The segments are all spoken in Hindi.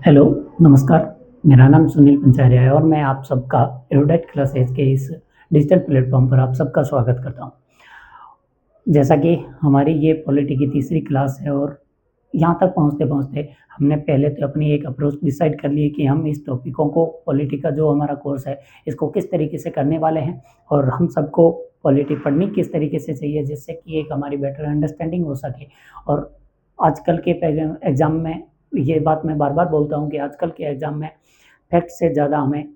हेलो, नमस्कार। मेरा नाम सुनील पंचारिया है और मैं आप सबका एरोडेट क्लासेस के इस डिजिटल प्लेटफ़ॉर्म पर आप सबका स्वागत करता हूँ। जैसा कि हमारी ये पॉलिटी की तीसरी क्लास है और यहाँ तक पहुँचते-पहुँचते हमने पहले तो अपनी एक अप्रोच डिसाइड कर ली है कि हम इस टॉपिकों को पॉलिटी का जो हमारा कोर्स है, इसको किस तरीके से करने वाले हैं और हम सबको पॉलिटी पढ़नी किस तरीके से चाहिए जिससे कि एक हमारी बेटर अंडरस्टैंडिंग हो सके। और आजकल के एग्ज़ाम में ये बात मैं बार-बार बोलता हूँ कि आजकल के एग्ज़ाम में फैक्ट से ज़्यादा हमें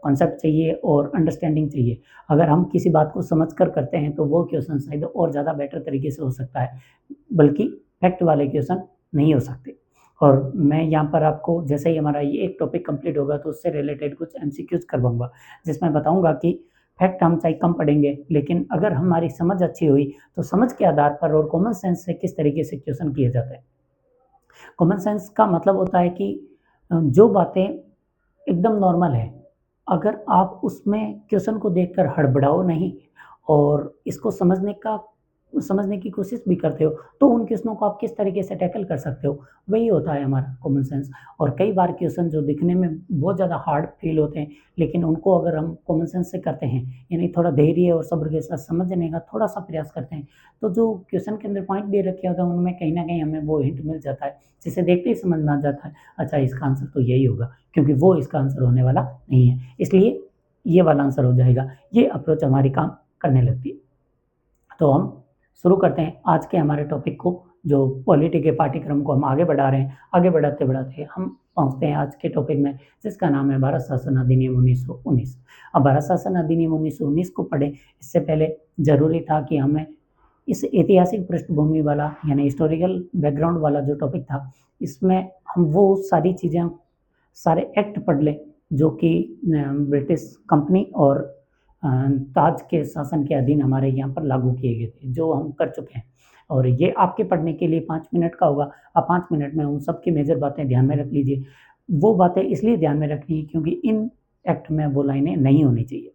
कॉन्सेप्ट चाहिए और अंडरस्टैंडिंग चाहिए। अगर हम किसी बात को समझ कर करते हैं तो वो क्वेश्चन शायद और ज़्यादा बेटर तरीके से हो सकता है, बल्कि फैक्ट वाले क्वेश्चन नहीं हो सकते। और मैं यहाँ पर आपको जैसे ही हमारा ये एक टॉपिक कंप्लीट होगा तो उससे रिलेटेड कुछ एमसीक्यूज़ करवाऊँगा, जिसमें बताऊँगा कि फैक्ट हम चाहे कम पढ़ेंगे, लेकिन अगर हमारी समझ अच्छी हुई, तो समझ के आधार पर और कॉमन सेंस से किस तरीके से क्वेश्चन किए जाते हैं। कॉमन सेंस का मतलब होता है कि जो बातें एकदम नॉर्मल है, अगर आप उसमें क्वेश्चन को देखकर हड़बड़ाओ नहीं और इसको समझने की कोशिश भी करते हो, तो उन क्वेश्चनों को आप किस तरीके से टैकल कर सकते हो, वही होता है हमारा कॉमन सेंस। और कई बार क्वेश्चन जो दिखने में बहुत ज़्यादा हार्ड फ़ील होते हैं, लेकिन उनको अगर हम कॉमन सेंस से करते हैं, यानी थोड़ा धैर्य और सब्र के साथ समझने का थोड़ा-सा प्रयास करते हैं, तो जो क्वेश्चन के अंदर पॉइंट दे रखे होते हैं, उनमें कहीं न कहीं हमें वो हिंट मिल जाता है, जिसे देखते ही समझ में आ जाता है, अच्छा इसका आंसर तो यही होगा, क्योंकि वो इसका आंसर होने वाला नहीं है। इसलिए ये वाला आंसर हो जाएगा। ये अप्रोच हमारी काम करने लगती है। तो हम शुरू करते हैं आज के हमारे टॉपिक को, जो पॉलिटी के पाठ्यक्रम को हम आगे बढ़ा रहे हैं। आगे बढ़ाते-बढ़ाते हम पहुँचते हैं आज के टॉपिक में, जिसका नाम है भारत शासन अधिनियम 1919। अब भारत शासन अधिनियम 1919 को पढ़ें, इससे पहले ज़रूरी था कि हमें इस ऐतिहासिक पृष्ठभूमि वाला यानी हिस्टोरिकल बैकग्राउंड वाला जो टॉपिक था, इसमें हम वो सारी चीज़ें, सारे एक्ट पढ़ लें जो कि ब्रिटिश कंपनी और ताज के शासन के अधीन हमारे यहाँ पर लागू किए गए थे, जो हम कर चुके हैं। और ये आपके पढ़ने के लिए 5 मिनट का होगा। आप 5 मिनट में उन सब की मेजर बातें ध्यान में रख लीजिए। वो बातें इसलिए ध्यान में रखनी है क्योंकि इन एक्ट में वो लाइनें नहीं होनी चाहिए।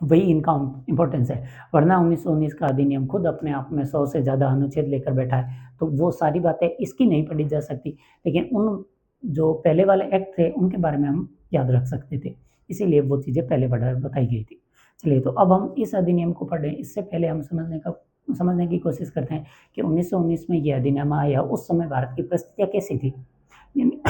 वही इनका इम्पोर्टेंस है, वरना 1919 का अधिनियम खुद अपने आप में 100 से ज़्यादा अनुच्छेद लेकर बैठा है, तो वो सारी बातें इसकी नहीं पढ़ी जा सकती, लेकिन उन जो पहले वाले एक्ट थे, उनके बारे में हम याद रख सकते थे, इसीलिए वो चीज़ें पहले बताई गई थी। चलिए, तो अब हम इस अधिनियम को पढ़ें, इससे पहले हम समझने की कोशिश करते हैं कि 1919 में ये अधिनियम आया, उस समय भारत की परिस्थितियाँ कैसी थी? यानी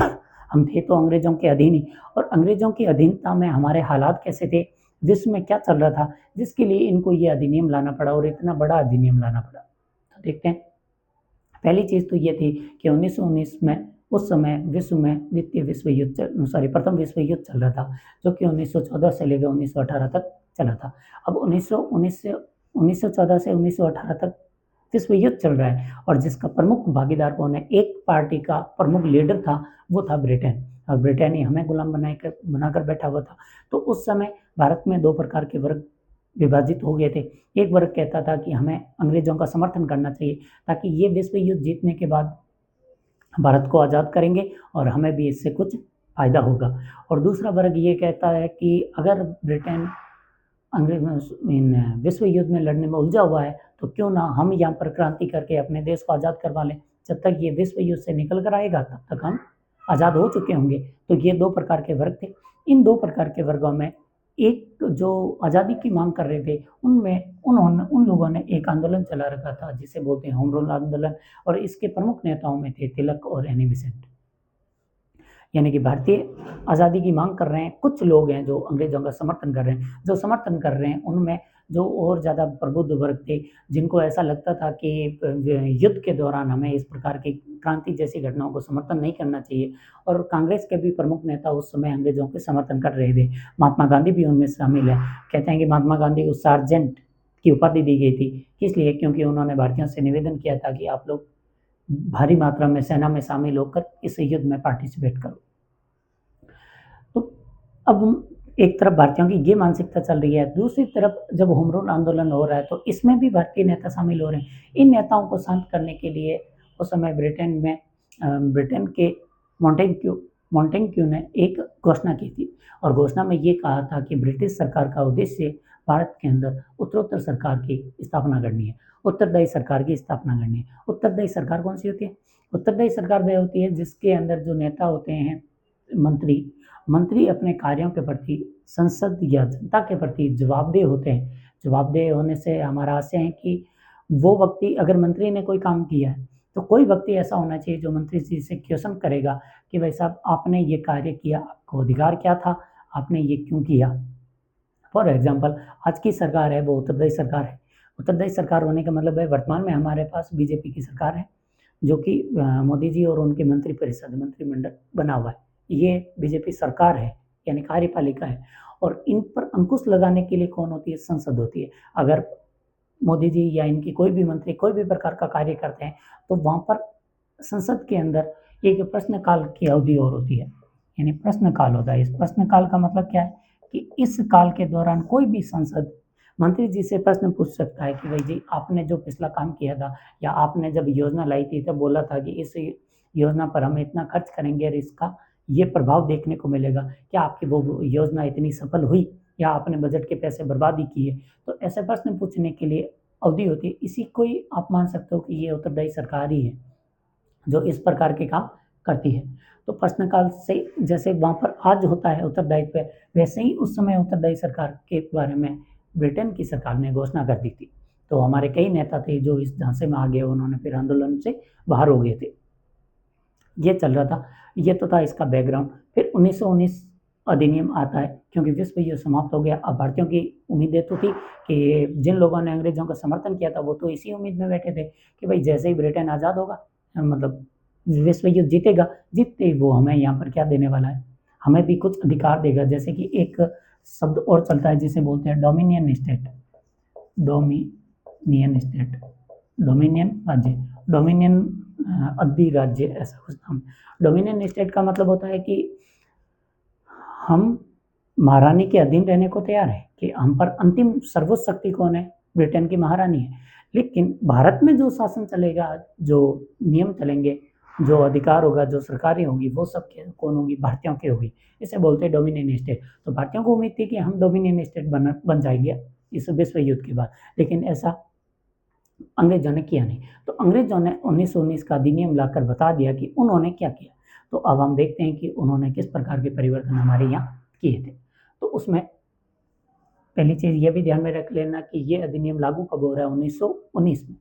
हम थे तो अंग्रेज़ों के अधीन ही, और अंग्रेज़ों की अधीनता में हमारे हालात कैसे थे, विश्व में क्या चल रहा था, जिसके लिए इनको ये अधिनियम लाना पड़ा और इतना बड़ा अधिनियम लाना पड़ा। तो देखते हैं, पहली चीज़ तो ये थी कि 1919 में उस समय विश्व में प्रथम विश्व युद्ध चल रहा था, जो कि 1914 से लेकर 1918 तक चला था। अब 1914 से 1918 तक विश्व युद्ध चल रहा है और जिसका प्रमुख भागीदार कौन है? एक पार्टी का प्रमुख लीडर था, वो था ब्रिटेन, और ब्रिटेन ही हमें गुलाम बनाकर बैठा हुआ था। तो उस समय भारत में 2 प्रकार के वर्ग विभाजित हो गए थे। एक वर्ग कहता था कि हमें अंग्रेज़ों का समर्थन करना चाहिए, ताकि ये विश्व युद्ध जीतने के बाद भारत को आज़ाद करेंगे और हमें भी इससे कुछ फ़ायदा होगा। और दूसरा वर्ग ये कहता है कि अगर ब्रिटेन इन विश्व युद्ध में लड़ने में उलझा हुआ है, तो क्यों ना हम यहाँ पर क्रांति करके अपने देश को आज़ाद करवा लें। जब तक ये विश्व युद्ध से निकल कर आएगा, तब तक हम आज़ाद हो चुके होंगे। तो ये 2 प्रकार के वर्ग थे। इन 2 प्रकार के वर्गों में एक जो आज़ादी की माँग कर रहे थे, उन लोगों ने एक आंदोलन चला रखा था, जिसे बोलते हैं होम रूल आंदोलन, और इसके प्रमुख नेताओं में थे तिलक और एनी बेसेंट। यानी कि भारतीय आज़ादी की माँग कर रहे हैं, कुछ लोग हैं जो अंग्रेज़ों का समर्थन कर रहे हैं। जो समर्थन कर रहे हैं, उनमें जो और ज़्यादा प्रबुद्ध वर्ग थे, जिनको ऐसा लगता था कि युद्ध के दौरान हमें इस प्रकार की क्रांति जैसी घटनाओं को समर्थन नहीं करना चाहिए, और कांग्रेस के भी प्रमुख नेता उस समय अंग्रेज़ों के समर्थन कर रहे थे। महात्मा गांधी भी उनमें शामिल हैं। कहते हैं कि महात्मा गांधी को सार्जेंट की उपाधि दी गई थी, किस लिए? क्योंकि उन्होंने भारतीयों से निवेदन किया था कि आप लोग भारी मात्रा में सेना में शामिल होकर इस युद्ध में पार्टिसिपेट करो। तो अब एक तरफ भारतीयों की ये मानसिकता चल रही है, दूसरी तरफ जब होम रूल आंदोलन हो रहा है, तो इसमें भी भारतीय नेता शामिल हो रहे हैं। इन नेताओं को शांत करने के लिए उस समय ब्रिटेन के मॉन्टेग्यू ने एक घोषणा की थी, और घोषणा में ये कहा था कि ब्रिटिश सरकार का उद्देश्य भारत के अंदर उत्तरोत्तर सरकार की स्थापना करनी है, उत्तरदायी सरकार की स्थापना करनी है। उत्तरदायी सरकार कौन सी होती है? उत्तरदायी सरकार वह होती है जिसके अंदर जो नेता होते हैं, मंत्री मंत्री अपने कार्यों के प्रति संसद या जनता के प्रति जवाबदेह होते हैं। जवाबदेह होने से हमारा आशय है कि वो व्यक्ति, अगर मंत्री ने कोई काम किया है तो कोई व्यक्ति ऐसा होना चाहिए जो मंत्री जी से क्वेश्चन करेगा कि भाई साहब, आपने ये कार्य किया, आपको अधिकार क्या था, आपने ये क्यों किया। फॉर एग्जाम्पल, आज की सरकार है वो उत्तरदायी सरकार है। उत्तरदायी सरकार होने का मतलब है वर्तमान में हमारे पास बीजेपी की सरकार है, जो कि मोदी जी और उनके मंत्रिपरिषद, मंत्रिमंडल बना हुआ है। ये बीजेपी सरकार है, यानी कार्यपालिका है, और इन पर अंकुश लगाने के लिए कौन होती है? संसद होती है। अगर मोदी जी या इनकी कोई भी मंत्री कोई भी प्रकार का कार्य करते हैं तो वहाँ पर संसद के अंदर एक प्रश्नकाल की अवधि और होती है, यानी प्रश्नकाल होता है। इस प्रश्नकाल का मतलब क्या है कि इस काल के दौरान कोई भी सांसद मंत्री जी से प्रश्न पूछ सकता है कि भाई जी, आपने जो पिछला काम किया था या आपने जब योजना लाई थी तब बोला था कि इस योजना पर हम इतना खर्च करेंगे और इसका ये प्रभाव देखने को मिलेगा, क्या आपकी वो योजना इतनी सफल हुई या आपने बजट के पैसे बर्बाद ही किए? तो ऐसे प्रश्न पूछने के लिए अवधि होती है। इसी को ही आप मान सकते हो कि ये उत्तरदायी सरकार ही है जो इस प्रकार के काम करती है। तो प्रश्नकाल से जैसे वहाँ पर आज होता है उत्तरदायित्व, वैसे ही उस समय उत्तरदायी सरकार के बारे में ब्रिटेन की सरकार ने घोषणा कर दी थी। तो हमारे कई नेता थे जो इस झांसे में आ गए, उन्होंने फिर आंदोलन से बाहर हो गए थे। ये चल रहा था, ये तो था इसका बैकग्राउंड। फिर 1919 अधिनियम आता है, क्योंकि विश्व युद्ध समाप्त हो गया। अब भारतीयों की उम्मीदें तो थी कि जिन लोगों ने अंग्रेजों का समर्थन किया था वो तो इसी उम्मीद में बैठे थे कि भाई जैसे ही ब्रिटेन आज़ाद होगा, मतलब विश्व युद्ध जीतेगा, जीतते ही वो हमें यहाँ पर क्या देने वाला है, हमें भी कुछ अधिकार देगा। जैसे कि एक शब्द और चलता है जिसे बोलते हैं dominion state. Dominion state, dominion राज्य, डोमिनियन अधिराज्य, ऐसा कुछ नाम। डोमिनियन स्टेट का मतलब होता है कि हम महारानी के अधीन रहने को तैयार है, कि हम पर अंतिम सर्वोच्च शक्ति कौन है? ब्रिटेन की महारानी है। लेकिन भारत में जो शासन चलेगा, जो नियम चलेंगे, जो अधिकार होगा, जो सरकारें होंगी, वो सब कौन होगी? भारतीयों की होगी। इसे बोलते हैं डोमिनियन स्टेट। तो भारतीयों को उम्मीद थी कि हम डोमिनियन स्टेट बन जाएंगे इस विश्व युद्ध के बाद, लेकिन ऐसा अंग्रेजों ने किया नहीं। तो अंग्रेजों ने 1919 का अधिनियम लाकर बता दिया कि उन्होंने क्या किया। तो अब हम देखते हैं कि उन्होंने किस प्रकार के परिवर्तन हमारे यहाँ किए थे। तो उसमें पहली चीज़ ये भी ध्यान में रख लेना कि ये अधिनियम लागू कब हो रहा है? 1919 में,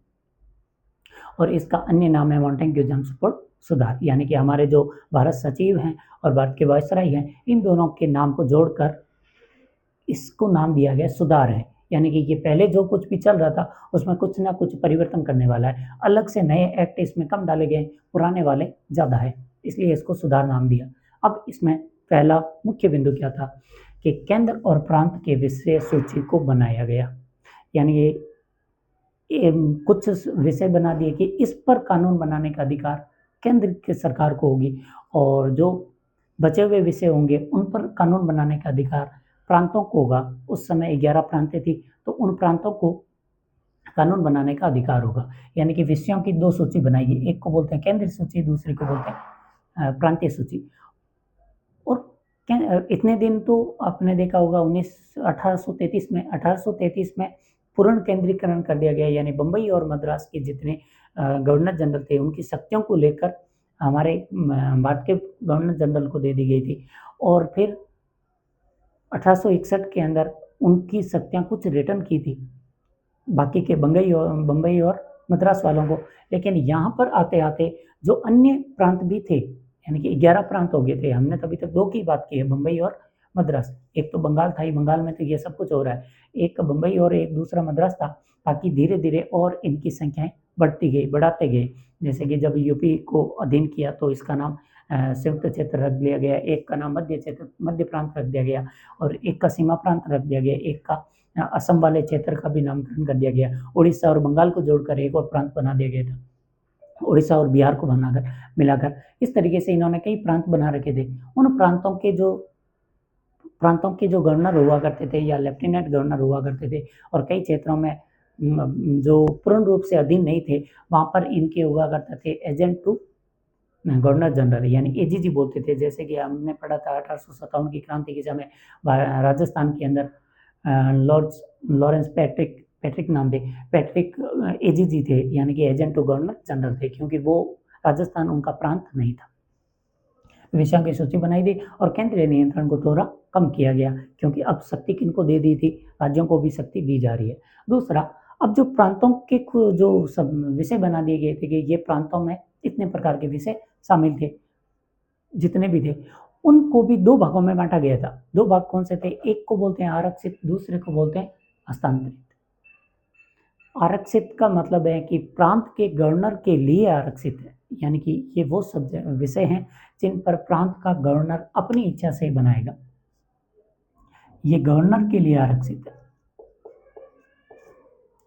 और इसका अन्य नाम है मॉन्टेग्यू जम्सफोर्ड सुधार। यानी कि हमारे जो भारत सचिव हैं और भारत के वायसराय हैं, इन दोनों के नाम को जोड़कर इसको नाम दिया गया सुधार है। यानी कि ये पहले जो कुछ भी चल रहा था उसमें कुछ ना कुछ परिवर्तन करने वाला है। अलग से नए एक्ट इसमें कम डाले गए, पुराने वाले ज़्यादा है, इसलिए इसको सुधार नाम दिया। अब इसमें पहला मुख्य बिंदु क्या था कि केंद्र और प्रांत के विषय सूची को बनाया गया। यानी ये कुछ विषय बना दिए कि इस पर कानून बनाने का अधिकार केंद्र की सरकार को होगी, और जो बचे हुए विषय होंगे उन पर कानून बनाने का अधिकार प्रांतों को होगा। उस समय 11 प्रांतें थी, तो उन प्रांतों को कानून बनाने का अधिकार होगा। यानी कि विषयों की 2 सूची बनाई, एक को बोलते हैं केंद्रीय सूची, दूसरे को बोलते हैं प्रांतीय सूची। और इतने दिन तो आपने देखा होगा 1833 में पूर्ण केंद्रीकरण कर दिया गया, यानी बम्बई और मद्रास के जितने गवर्नर जनरल थे उनकी शक्तियों को लेकर हमारे भारत के गवर्नर जनरल को दे दी गई थी। और फिर 1861 के अंदर उनकी शक्तियाँ कुछ रिटर्न की थी बाकी के बम्बई और मद्रास वालों को। लेकिन यहाँ पर आते आते जो अन्य प्रांत भी थे, यानी कि 11 प्रांत हो गए थे। हमने तभी तक 2 की बात की है, बम्बई और मद्रास। एक तो बंगाल था ही, बंगाल में तो ये सब कुछ हो रहा है। एक बम्बई और एक दूसरा मद्रास था। बाकी धीरे धीरे और इनकी संख्याएं बढ़ती गई, बढ़ाते गए। जैसे कि जब यूपी को अधीन किया तो इसका नाम संयुक्त क्षेत्र रख दिया गया, एक का नाम मध्य क्षेत्र, मध्य प्रांत रख दिया गया, और एक का सीमा प्रांत रख दिया गया, एक का असम वाले क्षेत्र का भी नामकरण कर दिया गया। उड़ीसा और बंगाल को जोड़कर एक और प्रांत बना दिया गया था, उड़ीसा और बिहार को बनाकर मिलाकर। इस तरीके से इन्होंने कई प्रांत बना रखे थे। उन प्रांतों के जो गवर्नर हुआ करते थे या लेफ्टिनेंट गवर्नर हुआ करते थे, और कई क्षेत्रों में जो पूर्ण रूप से अधीन नहीं थे, वहाँ पर इनके हुआ करते थे एजेंट टू गवर्नर जनरल, यानी एजीजी बोलते थे। जैसे कि हमने पढ़ा था 1857 की क्रांति के समय राजस्थान के अंदर लॉर्ड्स लॉरेंस पैट्रिक पैट्रिक नाम थे, पैट्रिक एजीजी थे, यानी कि एजेंट टू गवर्नर जनरल थे, क्योंकि वो राजस्थान उनका प्रांत नहीं था। विषयों की सूची बनाई गई और केंद्रीय नियंत्रण को थोड़ा कम किया गया, क्योंकि अब शक्ति किनको दे दी थी, राज्यों को भी शक्ति दी जा रही है। दूसरा, अब जो प्रांतों के जो सब विषय बना दिए गए थे कि ये प्रांतों में इतने प्रकार के विषय शामिल थे, जितने भी थे उनको भी दो भागों में बांटा गया था। दो भाग कौन से थे? एक को बोलते हैं आरक्षित, दूसरे को बोलते हैं हस्तांतरित। आरक्षित का मतलब है कि प्रांत के गवर्नर के लिए आरक्षित है, यानी कि ये वो सब्जेक्ट विषय हैं जिन पर प्रांत का गवर्नर अपनी इच्छा से बनाएगा, ये गवर्नर के लिए आरक्षित है।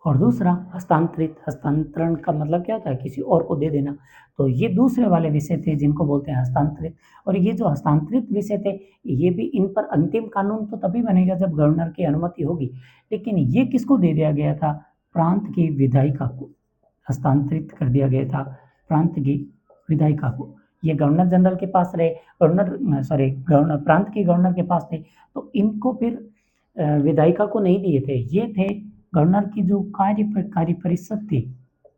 और दूसरा हस्तांतरित, हस्तांतरण का मतलब क्या होता है? किसी और को दे देना। तो ये दूसरे वाले विषय थे जिनको बोलते हैं हस्तांतरित। और ये जो हस्तांतरित विषय थे, ये भी इन पर अंतिम कानून तो तभी बनेगा जब गवर्नर की अनुमति होगी, लेकिन ये किसको दे दिया गया था? प्रांत की विधायिका को हस्तांतरित कर दिया गया था, प्रांत की विधायिका को। ये गवर्नर जनरल के पास रहे, गवर्नर प्रांत के गवर्नर के पास थे, तो इनको फिर विधायिका को नहीं दिए थे, ये थे गवर्नर की जो कार्य परिषद थी,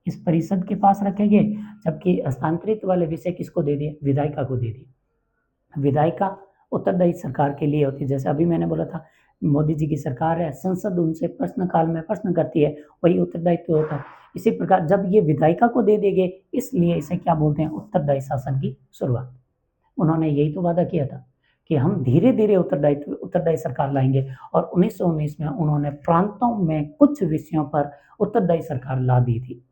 इस परिषद के पास रखे गए। जबकि हस्तांतरित वाले विषय किसको दे दिए? विधायिका को दे दिए। विधायिका उत्तरदायी सरकार के लिए होती है, जैसे अभी मैंने बोला था मोदी जी की सरकार है, संसद उनसे प्रश्नकाल में प्रश्न करती है, वही उत्तरदायित्व होता है। इसी प्रकार जब ये विधायिका को दे देंगे, इसलिए इसे क्या बोलते हैं? उत्तरदायी शासन की शुरुआत। उन्होंने यही तो वादा किया था कि हम धीरे-धीरे उत्तरदायी सरकार लाएँगे, और 1919 में उन्होंने प्रांतों में कुछ विषयों पर उत्तरदायी सरकार ला दी थी।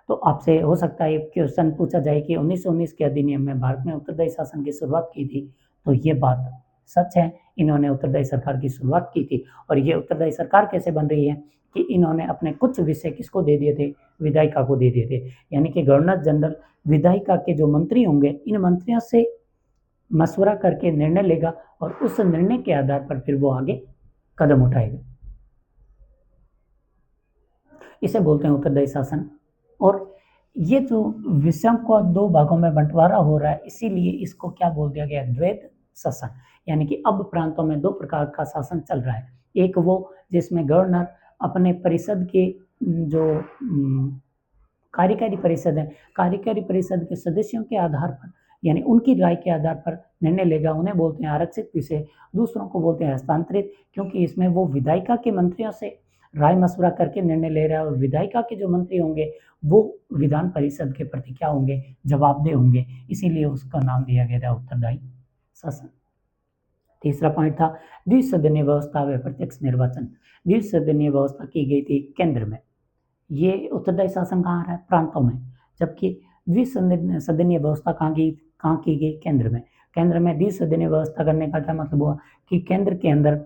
तो आपसे हो सकता है क्वेश्चन पूछा जाए कि 1919 के अधिनियम में भारत में उत्तरदायी शासन की शुरुआत की थी, तो ये बात सच है, इन्होंने उत्तरदायी सरकार की शुरुआत की थी। और ये उत्तरदायी सरकार कैसे बन रही है कि इन्होंने अपने कुछ विषय किसको दे दिए थे? विधायिका को दे दिए थे। यानी कि गवर्नर जनरल विधायिका के जो मंत्री होंगे, इन मंत्रियों से मशवरा करके निर्णय लेगा, और उस निर्णय के आधार पर फिर वो आगे कदम उठाएगा। इसे बोलते हैं उत्तरदायी शासन। और ये जो विषयों को दो भागों में बंटवारा हो रहा है, इसीलिए इसको क्या बोल दिया गया? द्वैध शासन। यानी कि अब प्रांतों में दो प्रकार का शासन चल रहा है। एक वो जिसमें गवर्नर अपने परिषद के जो कार्यकारी परिषद है, कार्यकारी परिषद के सदस्यों के आधार पर, यानी उनकी राय के आधार पर निर्णय लेगा, उन्हें बोलते हैं आरक्षित विषय। दूसरों को बोलते हैं हस्तांतरित, क्योंकि इसमें वो विधायिका के मंत्रियों से राय मशवरा करके निर्णय ले रहा है, और विधायिका के जो मंत्री होंगे वो विधान परिषद के प्रति क्या होंगे? जवाबदेह होंगे, इसीलिए उसका नाम दिया गया था उत्तरदायी शासन। तीसरा पॉइंट था द्विसदनीय व्यवस्था व प्रत्यक्ष निर्वाचन। द्विसदनीय व्यवस्था की गई थी केंद्र में, ये उत्तरदायी शासन कहाँ आ रहा है? प्रांतों में। जबकि द्विसदनीय व्यवस्था कहाँ की गई? केंद्र में। केंद्र में द्विसदनीय व्यवस्था करने का क्या मतलब हुआ कि केंद्र के अंदर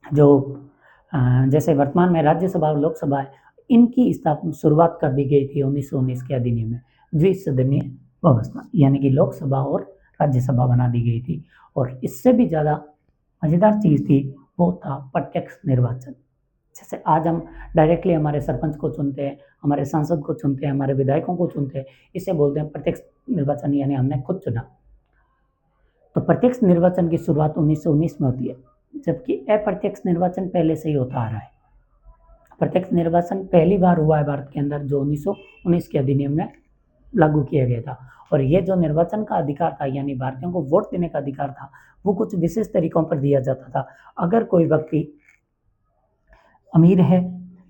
जो जैसे वर्तमान में राज्यसभा और लोकसभा है, इनकी स्थापना शुरुआत कर दी गई थी 1919 के अधिनियम में, द्विसदनीय व्यवस्था, यानी कि लोकसभा और राज्यसभा बना दी गई थी। और इससे भी ज़्यादा मज़ेदार चीज़ थी, वो था प्रत्यक्ष निर्वाचन। जैसे आज हम डायरेक्टली हमारे सरपंच को चुनते हैं, हमारे सांसद को चुनते हैं, हमारे विधायकों को चुनते हैं, इसे बोलते हैं प्रत्यक्ष निर्वाचन, यानी हमने खुद चुना। तो प्रत्यक्ष निर्वाचन की शुरुआत 1919 में होती है, जबकि अप्रत्यक्ष निर्वाचन पहले से ही होता आ रहा है। प्रत्यक्ष निर्वाचन पहली बार हुआ है भारत के अंदर, जो 1919 के अधिनियम में लागू किया गया था। और ये जो निर्वाचन का अधिकार था, यानी भारतीयों को वोट देने का अधिकार था, वो कुछ विशेष तरीकों पर दिया जाता था। अगर कोई व्यक्ति अमीर है,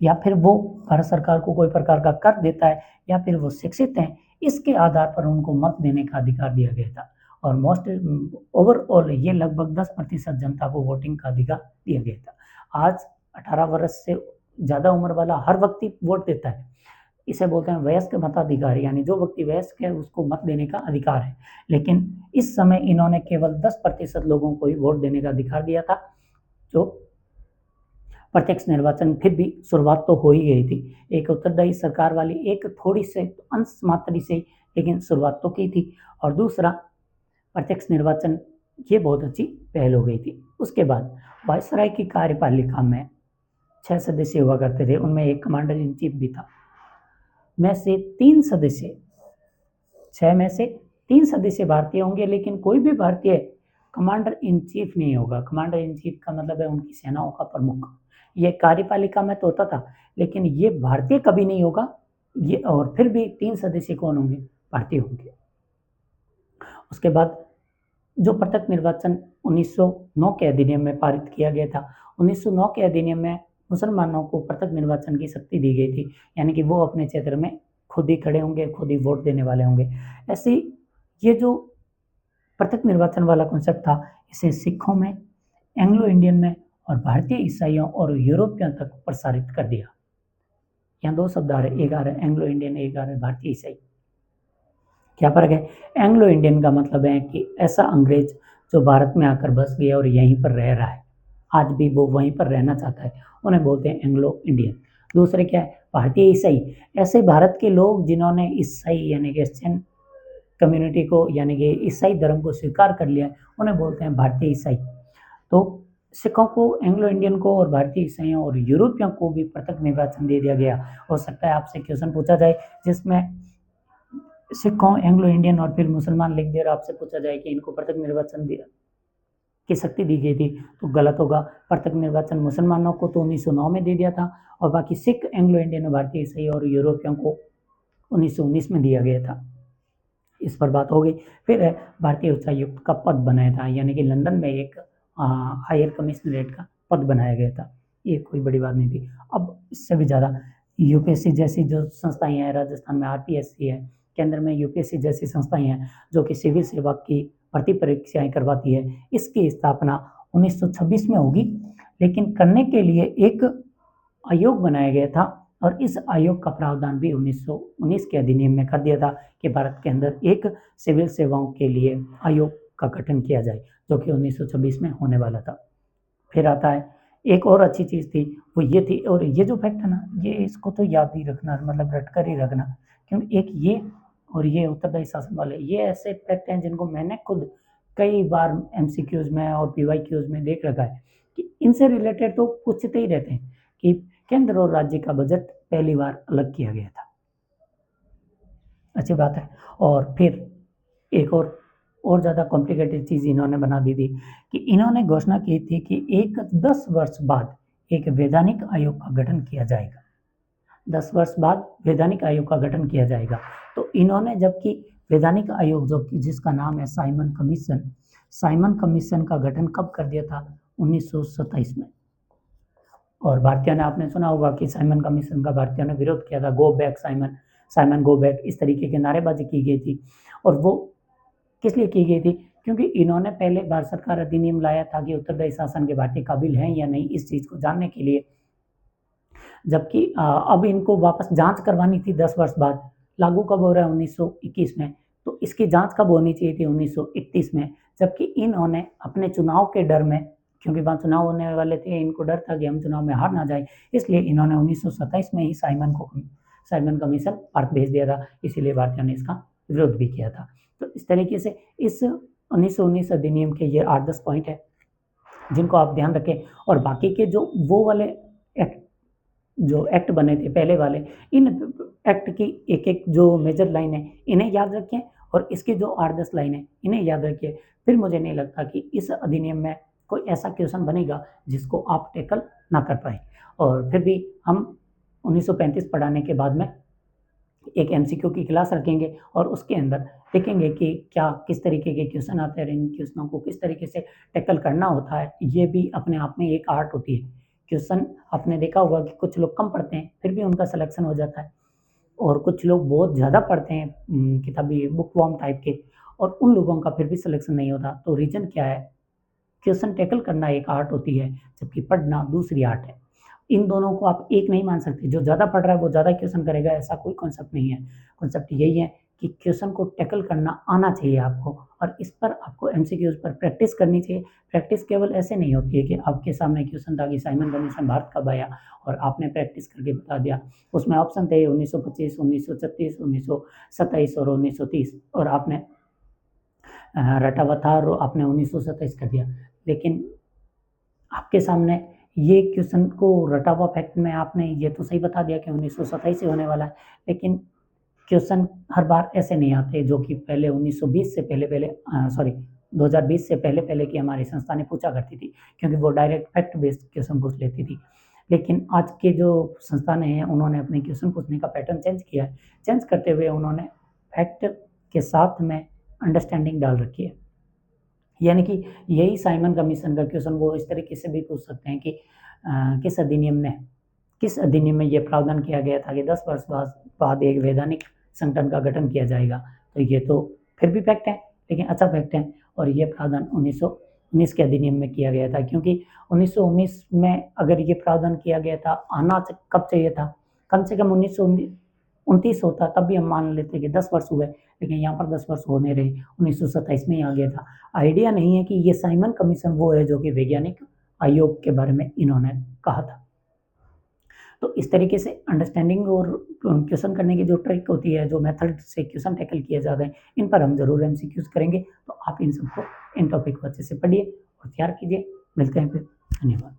या फिर वो भारत सरकार को कोई प्रकार का कर देता है, या फिर वो शिक्षित हैं, इसके आधार पर उनको मत देने का अधिकार दिया गया था। और ओवरऑल ये लगभग 10% जनता को वोटिंग का अधिकार दिया गया था। आज 18 वर्ष से ज़्यादा उम्र वाला हर व्यक्ति वोट देता है, इसे बोलते हैं वयस्क मताधिकार, यानी जो व्यक्ति वयस्क है उसको मत देने का अधिकार है। लेकिन इस समय इन्होंने केवल 10% लोगों को ही वोट देने का अधिकार दिया था। जो प्रत्यक्ष निर्वाचन फिर भी शुरुआत तो हो ही गई थी, एक उत्तरदायी सरकार वाली एक थोड़ी से अंश मात्र से, लेकिन शुरुआत तो की थी। और दूसरा प्रत्यक्ष निर्वाचन, ये बहुत अच्छी पहल हो गई थी। उसके बाद वायसराय की कार्यपालिका में 6 सदस्य हुआ करते थे, उनमें एक कमांडर इन चीफ भी था। में से 3 सदस्य 6 में से 3 सदस्य भारतीय होंगे, लेकिन कोई भी भारतीय कमांडर इन चीफ नहीं होगा। कमांडर इन चीफ का मतलब है उनकी सेनाओं का प्रमुख, ये कार्यपालिका में तो होता था, लेकिन ये भारतीय कभी नहीं होगा ये, और फिर भी 3 सदस्य कौन होंगे? भारतीय होंगे। उसके बाद जो प्रत्यक्ष निर्वाचन 1909 के अधिनियम में पारित किया गया था, 1909 के अधिनियम में मुसलमानों को प्रत्यक्ष निर्वाचन की शक्ति दी गई थी, यानी कि वो अपने क्षेत्र में खुद ही खड़े होंगे, खुद ही वोट देने वाले होंगे। ऐसे ये जो प्रत्यक्ष निर्वाचन वाला कॉन्सेप्ट था, इसे सिखों में, एंग्लो इंडियन में और भारतीय ईसाइयों और यूरोपियन तक प्रसारित कर दिया। यहाँ 2 शब्द आ रहे, एक आ रहा है एंग्लो इंडियन, एक आ रहा है भारतीय ईसाई। क्या फर्क है? एंग्लो इंडियन का मतलब है कि ऐसा अंग्रेज जो भारत में आकर बस गया और यहीं पर रह रहा है, आज भी वो वहीं पर रहना चाहता है, उन्हें बोलते हैं एंग्लो इंडियन। दूसरे क्या है? भारतीय ईसाई, ऐसे भारत के लोग जिन्होंने ईसाई यानी क्रिश्चियन कम्युनिटी को यानी कि ईसाई धर्म को स्वीकार कर लिया, उन्हें बोलते हैं भारतीय ईसाई। तो सिखों को, एंग्लो इंडियन को और भारतीय ईसाइयों और यूरोपियों को भी प्रत्यक्ष निर्वाचन दे दिया गया। हो सकता है आपसे क्वेश्चन पूछा जाए जिसमें सिखों, एंग्लो इंडियन और फिर मुसलमान लिख दे और आपसे पूछा जाए कि इनको प्रत्यक्ष निर्वाचन की शक्ति दी गई थी, तो गलत होगा। प्रत्यक्ष निर्वाचन मुसलमानों को तो 1909 में दे दिया था और बाकी सिख, एंग्लो इंडियन, भारतीय ईसाई और यूरोपियों को 1919 में दिया गया था। इस पर बात हो गई। फिर भारतीय उच्चायुक्त का पद बनाया था, यानी कि लंदन में एक हायर कमिश्नरेट का पद बनाया गया था। ये कोई बड़ी बात नहीं थी। अब इससे भी ज़्यादा यूपीएससी जैसी जो संस्थाएं हैं, राजस्थान में आरपीएससी है, केंद्र में यूपीएससी जैसी संस्थाएं हैं जो कि सिविल सेवा की भर्ती परीक्षाएं करवाती है, इसकी स्थापना 1926 में होगी। लेकिन करने के लिए एक आयोग बनाया गया था और इस आयोग का प्रावधान भी 1919 के अधिनियम में कर दिया था कि भारत के अंदर एक सिविल सेवाओं के लिए आयोग का गठन किया जाए, जो कि 1926 में होने वाला था। फिर आता है एक और अच्छी चीज़ थी, वो ये थी, और ये जो फैक्ट है ना, ये इसको तो याद ही रखना, मतलब रट कर ही रखना, क्योंकि एक ये और ये उत्तरदायी शासन वाले, ये ऐसे फैक्ट हैं जिनको मैंने खुद कई बार एमसीक्यूज में और पीवाईक्यूज में देख रखा है कि इनसे रिलेटेड तो पूछते ही रहते हैं कि केंद्र और राज्य का बजट पहली बार अलग किया गया था। अच्छी बात है। और फिर एक और ज़्यादा कॉम्प्लिकेटेड चीज़ इन्होंने बना दी थी कि इन्होंने घोषणा की थी कि 10 वर्ष बाद एक वैधानिक आयोग का गठन किया जाएगा। 10 वर्ष बाद वैधानिक आयोग का गठन किया जाएगा। तो इन्होंने, जबकि वैधानिक आयोग जो कि जिसका नाम है साइमन कमीशन का गठन कब कर दिया था? 1927 में। और भारतीयों ने, आपने सुना होगा कि साइमन कमीशन का भारतीयों ने विरोध किया था, go back Simon, Simon go back, इस तरीके की नारेबाजी की गई थी। और वो किस लिए की गई थी? क्योंकि इन्होंने पहले भारत सरकार अधिनियम लाया था कि उत्तरदायी शासन के भारतीय काबिल हैं या नहीं, इस चीज़ को जानने के लिए, जबकि अब इनको वापस जांच करवानी थी 10 वर्ष बाद। लागू कब हो रहा है? 1921 में। तो इसकी जांच कब होनी चाहिए थी? 1931 में। जबकि इन्होंने अपने चुनाव के डर में, क्योंकि वहाँ चुनाव होने वाले थे, इनको डर था कि हम चुनाव में हार ना जाए, इसलिए इन्होंने 1927 में ही साइमन कमीशन भारत भेज दिया था। इसीलिए भारतीयों ने इसका विरोध भी किया था। तो इस तरीके से इस 1919 अधिनियम के ये 8-10 पॉइंट है जिनको आप ध्यान रखें। और बाकी के जो वो वाले एक्ट बने थे पहले वाले, इन एक्ट की एक जो मेजर लाइन है इन्हें याद रखें, और इसकी जो 8-10 लाइन है इन्हें याद रखिए। फिर मुझे नहीं लगता कि इस अधिनियम में कोई ऐसा क्वेश्चन बनेगा जिसको आप टैकल ना कर पाए। और फिर भी हम 1935 पढ़ाने के बाद में एक एमसीक्यू की क्लास रखेंगे और उसके अंदर देखेंगे कि क्या किस तरीके के क्वेश्चन आते हैं, इन क्वेश्चनों को किस तरीके से टैकल करना होता है। ये भी अपने आप में एक आर्ट होती है। क्वेश्चन आपने देखा होगा कि कुछ लोग कम पढ़ते हैं फिर भी उनका सिलेक्शन हो जाता है, और कुछ लोग बहुत ज़्यादा पढ़ते हैं किताबी बुकवर्म टाइप के, और उन लोगों का फिर भी सिलेक्शन नहीं होता। तो रीज़न क्या है? क्वेश्चन टैकल करना एक आर्ट होती है, जबकि पढ़ना दूसरी आर्ट है। इन दोनों को आप एक नहीं मान सकते। जो ज़्यादा पढ़ रहा है वो ज़्यादा क्वेश्चन करेगा, ऐसा कोई कॉन्सेप्ट नहीं है। कॉन्सेप्ट यही है कि क्वेश्चन को टैकल करना आना चाहिए आपको, और इस पर आपको एमसीक्यूज़ पर प्रैक्टिस करनी चाहिए। प्रैक्टिस केवल ऐसे नहीं होती है कि आपके सामने क्वेश्चन था कि साइमन कमीशन भारत कब आया और आपने प्रैक्टिस करके बता दिया। उसमें ऑप्शन थे 1925, 1936, 1927 और 1930, और आपने रटा हुआ था और आपने 1927 कर दिया। लेकिन आपके सामने ये क्वेश्चन को रटा हुआ फैक्ट में आपने ये तो सही बता दिया कि 1927 से होने वाला है, लेकिन क्वेश्चन हर बार ऐसे नहीं आते जो कि पहले 1920 से पहले 2020 से पहले की हमारी संस्था ने पूछा करती थी, क्योंकि वो डायरेक्ट फैक्ट बेस्ड क्वेश्चन पूछ लेती थी। लेकिन आज के जो संस्थान हैं उन्होंने अपने क्वेश्चन पूछने का पैटर्न चेंज किया है। चेंज करते हुए उन्होंने फैक्ट के साथ में अंडरस्टैंडिंग डाल रखी है। यानी कि यही साइमन कमीशन का क्वेश्चन वो इस तरीके से भी पूछ सकते हैं कि किस अधिनियम में ये प्रावधान किया गया था कि 10 वर्ष बाद एक वैधानिक संगठन का गठन किया जाएगा। तो ये तो फिर भी फैक्ट है, लेकिन अच्छा फैक्ट है। और ये प्रावधान 1919 के अधिनियम में किया गया था, क्योंकि 1919 में अगर ये प्रावधान किया गया था, आना कब चाहिए था, कम से कम 1929 होता, तब भी हम मान लेते कि 10 वर्ष हुए, लेकिन यहाँ पर 10 वर्ष होने रहे, 1927 में ही आ गया था। आइडिया नहीं है कि ये साइमन कमीशन वो है जो कि वैज्ञानिक आयोग के बारे में इन्होंने कहा था। तो इस तरीके से अंडरस्टैंडिंग और क्वेश्चन करने की जो ट्रिक होती है, जो मेथड से क्वेश्चन टैकल किए जाते हैं, इन पर हम जरूर एमसीक्यूज करेंगे। तो आप इन सबको, इन टॉपिक को अच्छे से पढ़िए और तैयार कीजिए। मिलते हैं फिर, धन्यवाद।